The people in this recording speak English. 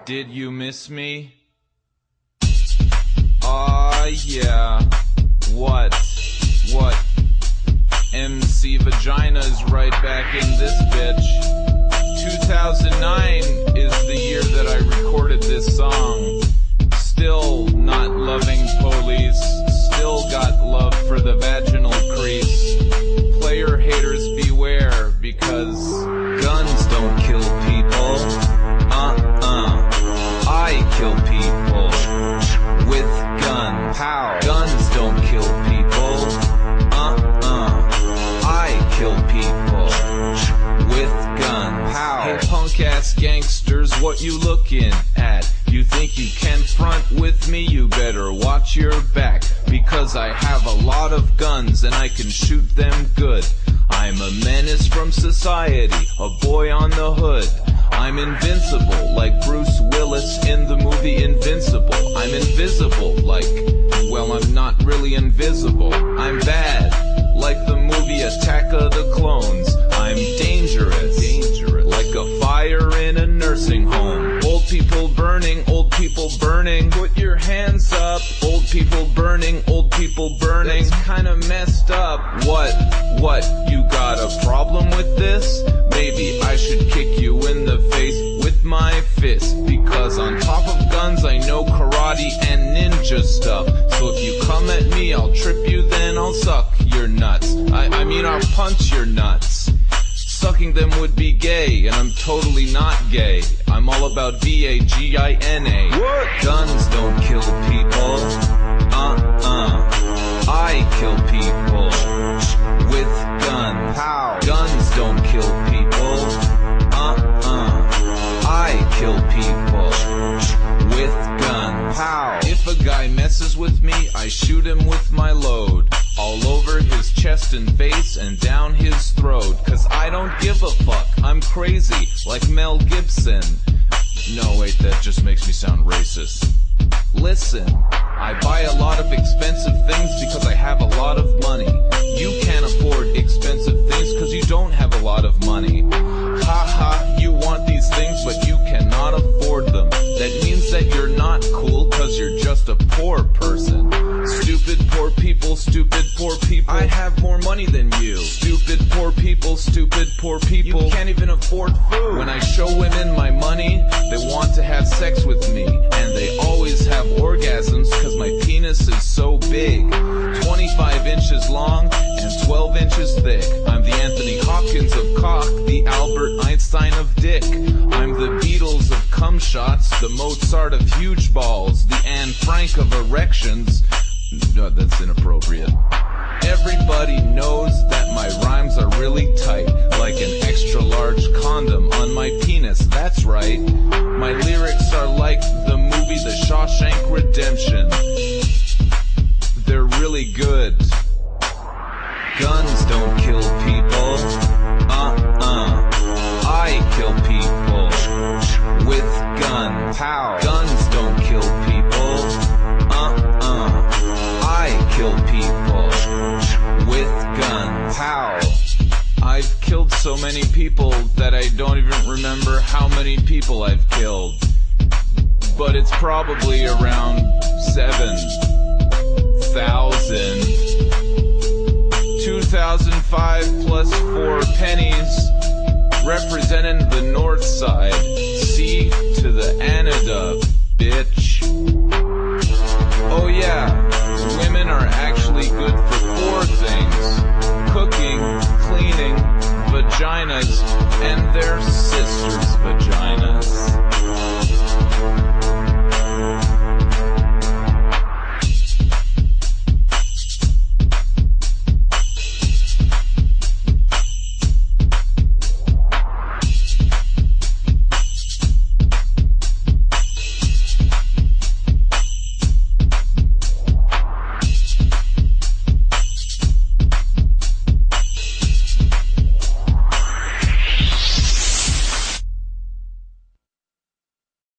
Did you miss me? Yeah. What? MC Vagina's right back in this bitch. 2009 is the year that I recorded this song. Still not loving police. Still got love for the vaginal crease. Player haters beware, because guns don't kill people. I kill people with guns. How? Guns don't kill people. I kill people with guns. How? Hey punk ass gangsters, what you looking at? You think you can front with me? You better watch your back, because I have a lot of guns and I can shoot them good. I'm a menace from society, a boy on the hood. I'm invincible, like Bruce Willis in the movie Invincible. I'm invisible, like, well, I'm not really invisible. I'm bad, like the movie Attack of the Clones. I'm dangerous, like a fire in a nursing home. Old people burning, old people burning. Put your hands up, old people burning, old people burning. That's kinda messed up. What? You got a problem with this? Maybe I should kick you in the face with my fist, because on top of guns I know karate and ninja stuff. So if you come at me, I'll trip you, then I'll suck your nuts. I mean I'll punch your nuts. Sucking them would be gay, and I'm totally not gay. I'm all about VAGINA. What? Guns don't kill people. I kill people with guns. How? Guns don't kill people. I kill people with guns. How? If a guy messes with me, I shoot him with my load. All over his chest and face and down his throat. Cause I don't give a fuck, I'm crazy, like Mel Gibson. No wait, that just makes me sound racist. Listen, I buy a lot of expensive things because I have a lot of money. You can't afford expensive things cause you don't have a lot of money. Haha, you want these things but you cannot afford them. That means that you're not cool cause you're just a poor person. Stupid poor people, stupid poor people. I have more money than you. Stupid poor people, stupid poor people. You can't even afford food. When I show women my money, they want to have sex with me. And they always have orgasms cause my penis is so big. 25 inches long and 12 inches thick. I'm the Anthony Hopkins of cock, the Albert Einstein of dick. I'm the Beatles of cum shots, the Mozart of huge balls, the Anne Frank of erections. No, that's inappropriate. Everybody knows that my rhymes are really tight, like an extra large condom on my penis, that's right. My lyrics are like the movie The Shawshank Redemption. They're really good. Guns don't kill people. I kill people with guns. How? Guns don't kill people. I kill people with guns. How? I've killed so many people that I don't even remember how many people I've killed. But it's probably around 7,000. 2005 plus 4 pennies, representing the north side. C to the Canada, bitch. Oh yeah, women are actually good for 4 things: cooking, cleaning, vaginas, and their sisters' vaginas.